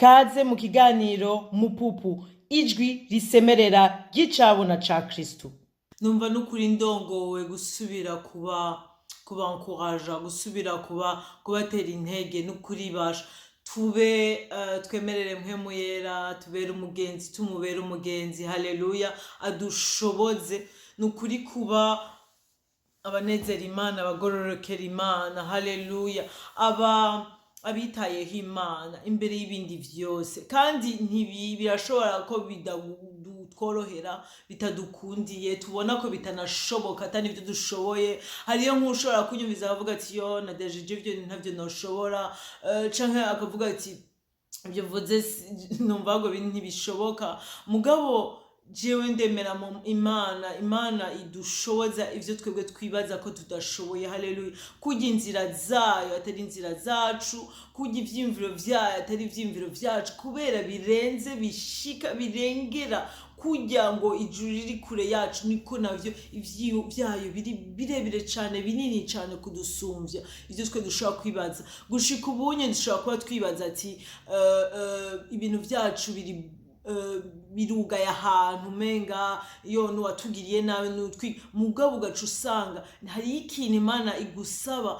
Kaze mu kiganiro Mupupu, ijwi risemerera ry'icabona ca Kristo. Numva nukuri ndongowe gusubira kubankuraja, gusubira kubatera intege nukuri basha tube twemerere mpwemu yera, tubere umugenzi, tumubere umugenzi. Haleluya, adushoboze nukuri kuba abanezera Imana, abagororokera Imana. Haleluya, abitayeho Imana imbere y'ibindi vyose, kandi birashobora ko bidutworohera, bitadukundiye, tubona ko bitanashoboka atari ivyo dushoboye. Hariyo nk'ushobora kunyumviza akavuga ati yo nadejeje ivyo ntavyo noshobora, canke akavuga ati ivyo mvuze numva ngo ntibishoboka. Mugabo jewe ndemera mu Imana idushoboza ivyo twebwe twibaza ko tudashoboye. Haleluya, kurya inzira zayo atari inzira zacu, kurya ivyimviro vyayo atari ivyimviro vyacu, kubera birenze, bishika, birengera. Kugira ngo ijuru riri kure yacu niko navyo vyayo biri birebire cane, binini cane kudusumvya ivyo twe dushobora kwibaza. Gushika ubunye dushobora kuba twibaza ati ibintu vyacu birugaye ahantu umenga yo nuwatugiriye nawe nutwi. Mugabo ugaca usanga hari ikintu Imana igusaba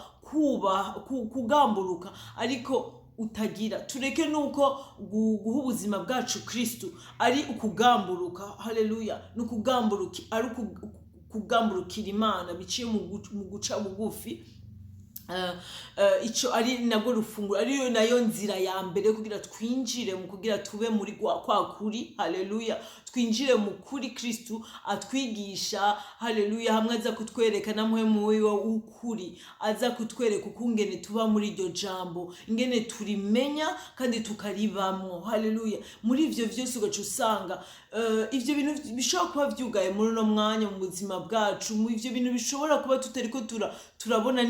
kugamburuka ariko utagira. Tureke nuko guha ubuzima bwacu Kristo ari ukugamburuka. Haleluya, nukugamburuki ari ukugamburukira Imana biciye mu guca bugufi. Ico ari nago rufunguro, ariyo nayo nzira ya mbere kugira twinjire mu kugira tube muri kwa kuri. Haleluya, twinjire mu kuri Kristo atwigisha. Haleluya, hamwe aza kutwereka namwe muwiwe ukuri, aza kutwereka ukungene tuba muri iryo jambo, ingene turimenya kandi tukaribamwo. Haleluya, muri ivyo vyose ugaca usanga ivyo bintu bishobora kuba vyugaye muri no mwanya mu buzima bwacu, mu ivyo bintu bishobora kuba tutariko turabona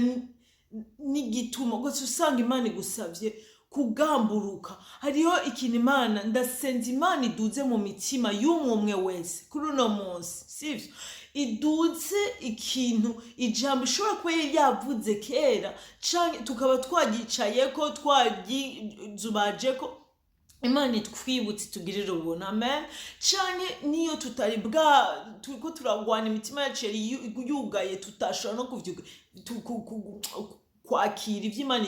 n'igituma. Gusa usanga Imana igusavye kugamburuka. Hariho ikintu Imana, ndasenza Imana iduze mu mitima y'umwe wese kuri uno munsi, sivyo? Iduze ikintu, ijambo ishobora kuba yavuze kera canke tukaba twagicayeko, twagizubajeko. Imana itwibutse tugirire ubuntu, amen. Canke niyo tutari turiko turagwana, imitima yacu yugaye, tutashobora no kuvyuka kwakira ivyo Imana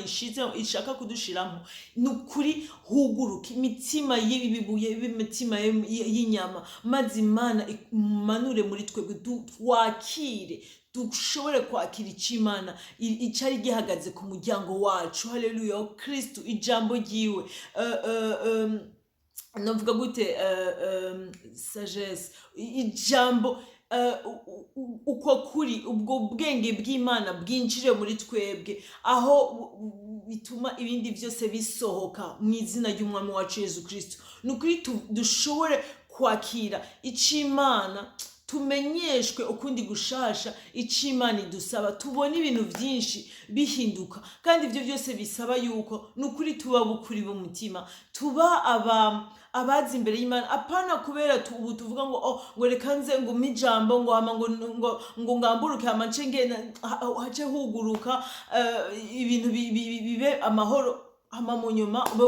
ishaka kudushiramo, nukuri huguruka imitima y'ibibuye, imitima y'inyama, maze Imana imanure muri twebwe, twakire, dushobore kwakira ico Imana icari gihagaze ku muryango wacu. Haleluya, Kristo ijambo ryiwe, novuga gute, sagesse, ijambo, uko kuri, ubwo bwenge bw'Imana bwinjire muri twebwe, aho bituma ibindi vyose bisohoka mu izina ry'umwami wacu Yesu Kristo. Nukuri dushobore kwakira ico Imana, tumenyeshwe ukundi gushasha ico Imana idusaba, tubone ibintu vyinshi bihinduka. Kandi ivyo vyose bisaba yuko nukuri tuba bukuri b'umutima, tuba abazi imbere y'Imana, apana kubera ubu tuvuga ngo reka nze ngume ijambo ngo hama ngo ngamburuke hama nce ngena hace huguruka ibintu bibe amahoro, hama mu nyuma ube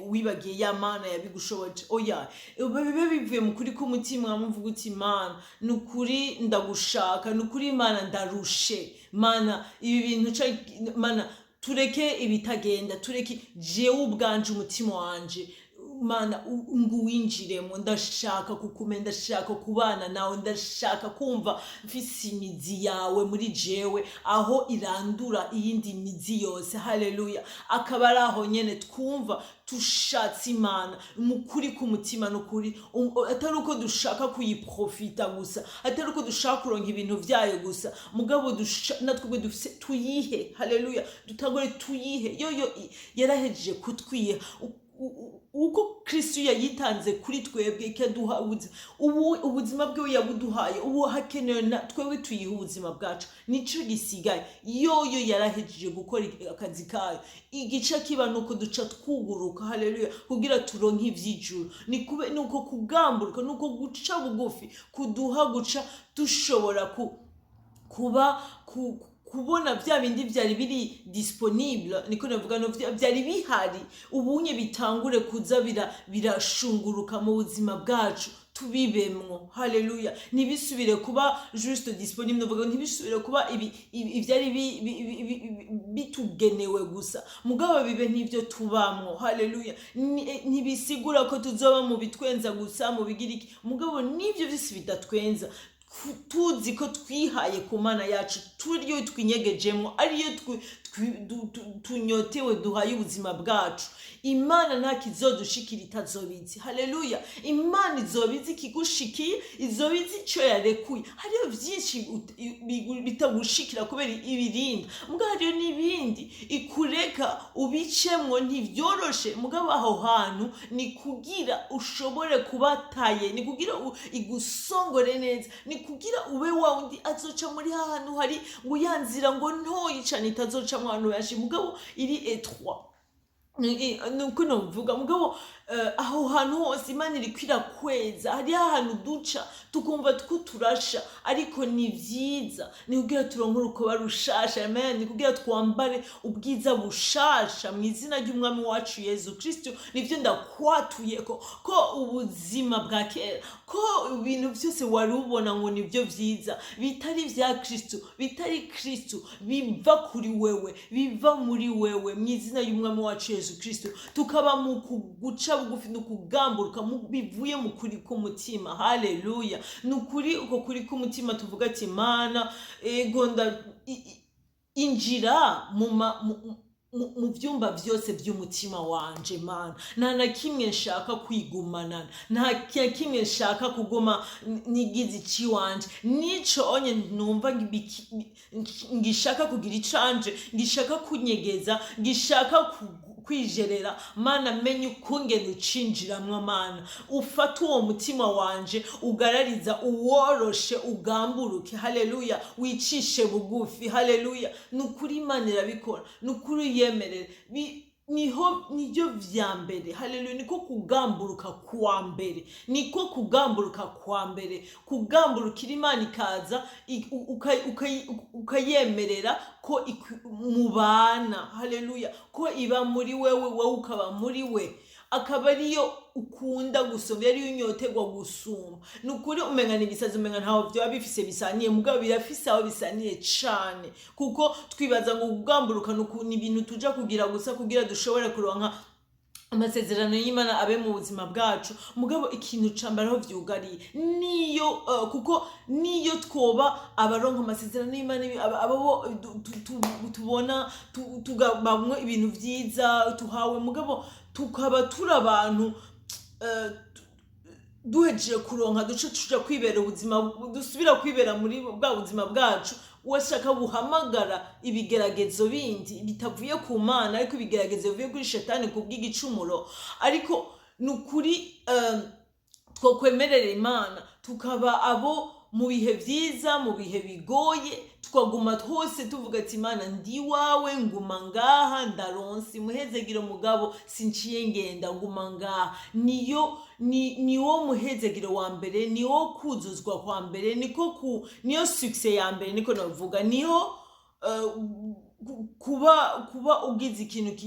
wibagiye ya Mana yabigushoboje. Oya, bibe bivuye mu kuri k'umutima, muvuga uti Mana nukuri ndagushaka, nukuri Mana ndarushe, Mana ibi bintu Mana tureke ibitagenda, tureke jewe ubwanje umutima wanje Mana nguwinjiremo. Ndashaka kukumenya, ndashaka kubana nawe, ndashaka kumva mfise imizi yawe muri jewe, aho irandura iyindi mizi yose. Haleluya, akaba ari aho nyene twumva tushatse Imana mukuri k'umutima n'ukuri, atari uko dushaka kuyiprofita gusa, atari uko dushaka kuronka ibintu vyayo gusa, mugabo natwe dufise tuyihe. Haleluya, dutangore tuyihe. Yoyo yarahejeje kutwiha uko Kristo yayitanze kuri twebwe, ikaduha ubuzima bwe yabuduhaye. Ubu hakenewe na twebwe tuyiha ubuzima bwacu, nico gisigaye. Yoyo yarahejeje gukora akazi kayo, igice kiba nuko duca twuguruka. Haleluya, kugira turonke ivy'ijuru. Nuko kugamburuka, nuko guca bugufi kuduha guca dushobora kuba kubona vya bindi vyari biri disponible, niko navuga no vyari bihari, ubunye bitangure kuza birashunguruka mu buzima bwacu tubibemwo. Haleluya. Ntibisubire kuba juste disponible, novuga ntibisubire kuba ivyari bitugenewe gusa, mugabo bibe n'ivyo tubamwo. Haleluya. Ntibisigura ko tuzoba mu bitwenza gusa, mu bigiriki, mugabo n'ivyo vyose bidatwenza, tuzi ko twihaye ku Mana yacu, turiyo twinyegejemo, ariyo tunyotewe, duhaye ubuzima bwacu. Imana nta kizodushikira itazobizi. Haleluya. Imana izobizi kigushikiye, izobizi ico yarekuye. Hariyo vyinshi bitagushikira kubera ibirinda, mugabo hariyo n'ibindi ikureka ubicemwo, ntivyoroshe, mugabo aho hantu ni kugira ushobore kubataye, ni kugira igusongore neza, ni kugira ube wa undi azoca muri hantu hari ngo yanzira ngo ntoyi cane itazoca mu hantu benshi, mugabo iri étroit. Nuko novuga, mugabo aho hantu hose Imana iri kwirakweza. Hari ahantu duca tukumva two turasha, ariko ni vyiza, ni kugira turonke urukoba rushasha. Amen. Ni kugira twambare ubwiza bushasha mu izina ry'umwami wacu Yesu Kristo. Nivyo ndakwatuyeko ko ubuzima bwa kera, ko ibintu byose wari ubona ngo nivyo vyiza, bitari vya Kristo, bitari Kristo, biva kuri wewe, biva muri wewe, mu izina y'umwami wacu Yesu Kristo. Tukaba mu kuguca bugufi no kugamburuka bivuye mu kuri k'umutima. Haleluya. Nukuri uko kuri k'umutima tuvuga ati Mana, ego injira mu vyumba vyose vy'umutima wanje Mana. Nta na kimwe nshaka kwigumana, nta kimwe nshaka kuguma nigize ici wanje, nico onye numva ngishaka kugira icanje, ngishaka kunyegeza, ngishaka kwijerera. Mana, menye ukungene ucinjiramwo Mana, ufata uwo mutima wanje ugarariza, uworoshe, ugamburuke. Haleluya. Wicishe bugufi. Haleluya. Nukuri Imana irabikora, nukuri yemerere, nivyo vya mbere. Haleluya. Niko kugamburuka kwa mbere, niko kugamburuka kwa mbere, kugamburukira Imana ikaza ukayemerera ko mubana. Haleluya. Ko iba muri wewe, wowe ukaba muri we, akaba ariyo ukunda gusumba, ariyo unyotegwa gusumba. Nukuri umenga n'ibisazi, umenga ntaho vyo bifise bisaniye, mugabo birafise aho bisaniye cane, kuko twibaza ngo kugamburuka ni ibintu tuja kugira gusa kugira dushobore kuronka amasezerano y'Imana abe mu buzima bwacu, mugabo ikintu cambara aho vyugariye niyo kuko niyo twoba abaronka amasezerano y'Imana, abo tubona tugabamwe ibintu vyiza tuhawe, mugabo tukaba turi abantu duhejeje kuronka duce tuja kwibera ubuzima, dusubira kwibera muri bwa buzima bwacu. Washaka buhamagara ibigeragezo bindi bitavuye ku Mana, ariko ibigeragezo bivuye kuri shetani kubw'igicumuro. Ariko nukuri twokwemerera Imana tukaba abo mu bihe vyiza, mu bihe bigoye, twaguma hose tuvuga ati Imana ndi wawe, nguma ngaha, ndaronse muhezegiro mugabo sinciye ngenda, nguma ngaha. Niwo muhezegiro wa mbere, niwo kuzuzwa kwa mbere, niyo success ya mbere, niko navuga, niyo kuba ugize ikintu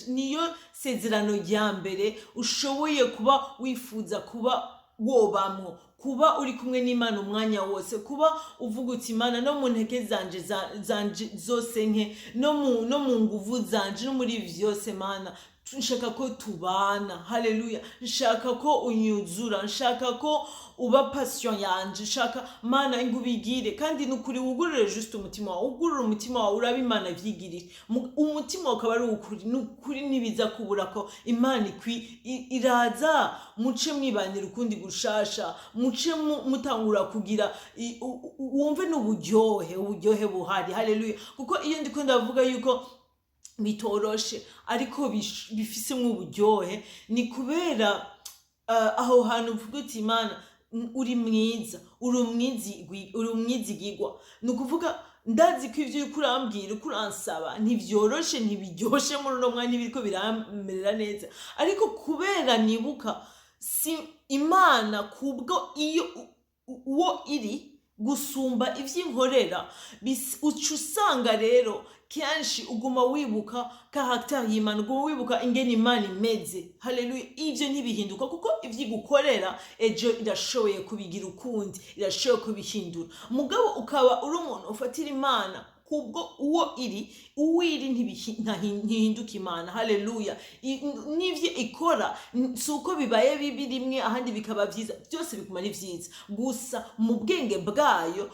niyo sezerano rya mbere ushoboye kuba wifuza kuba wobamwo, kuba uri kumwe n'Imana umwanya wose, kuba uvuga uti Imana, no mu nteke zanje zose nke, no mu nguvu zanje, no muri vyose Mana, nshaka ko tubana. Haleluya. Nshaka ko unyuzura, nshaka ko uba passion yanje, nshaka Mana ingubigire, kandi nukuri wugurure juste umutima wawe, wugurure umutima wawe, urabe Imana vyigirire, umutima ukaba ari ukuri, nukuri nibiza kubura ko Imana iraza, muce mwibanira ukundi gushasha, muce mutangura kugira wumve n'uburyohe buhari. Haleluya. Kuko iyo ndiko ndavuga yuko bitoroshe ariko bifisemwo uburyohe, ni kubera aho hantu uvuga uti Imana uri mwiza, uri umwizigirwa. Nukuvuga ndazi ko ivyo uriko urambwira, uko uransaba ntivyoroshe, ntibiryoshe muri uno mwanya, biriko biramerera neza, ariko kubera nibuka si Imana kubwo iyo uwo iri gusumba ivy'inkorera, uca usanga rero kenshi uguma wibuka karagiteri y'Imana, uguma wibuka ingene Imana imeze. Haleluya. Ivyo ntibihinduka kuko ivyo igukorera ejo irashoboye kubigira ukundi, irashoboye kubihindura. Mugabo ukaba uri umuntu ufatira Imana kubwo uwiri ntihinduka Imana. Haleluya. N'ivyo ikora suko bibaye bibi rimwe ahandi bikaba vyiza, byose biguma ari vyiza, gusa mu bwenge bwayo,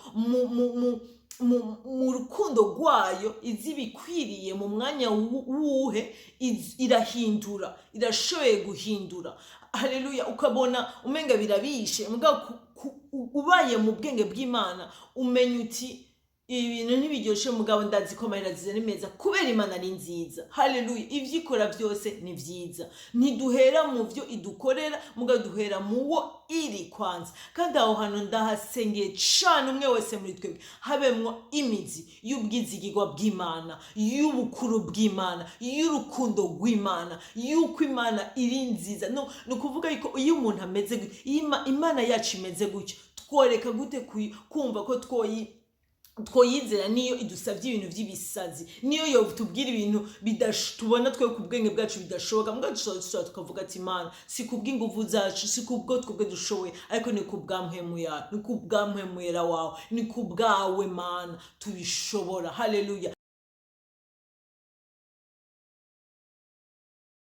mu rukundo rwayo, izi bikwiriye mu mwanya wuhe irahindura, irashoboye guhindura. Haleluya. Ukabona umenga birabishe, mugabo ubaye mu bwenge bw'Imana umenya uti ibintu ntibiryoshe, mugabo ndazi ko amahera ziza ni meza kubera Imana ari nziza. Haleluya. Ivyo ikora byose ni vyiza. Ntiduhera mu vyo idukorera, mugabo duhera mu wo iri kwanza. Kandi aho hantu ndahasengeye cane umwe wese muri twebwe habemwo imizi y'ubwizigirwa bw'Imana, y'ubukuru bw'Imana, y'urukundo rw'Imana, yuko Imana iri nziza. No kuvuga yuko iyo umuntu ameze Imana yacu imeze gutyo, tworeka gute kumva ko twoyizera niyo idusavye ibintu vy'ibisazi, niyo yotubwira ibintu tubona twe ku bwenge bwacu bidashoboka, mbwa dushobora tukavuga ati Imana si kubw'inguvu zacu, si kubwo twebwe dushoboye, ariko ni kubw'ampwemu yawe, ni kubw'ampwemu yera wawe, ni kubwawe Mana tubishobora. Haleluya.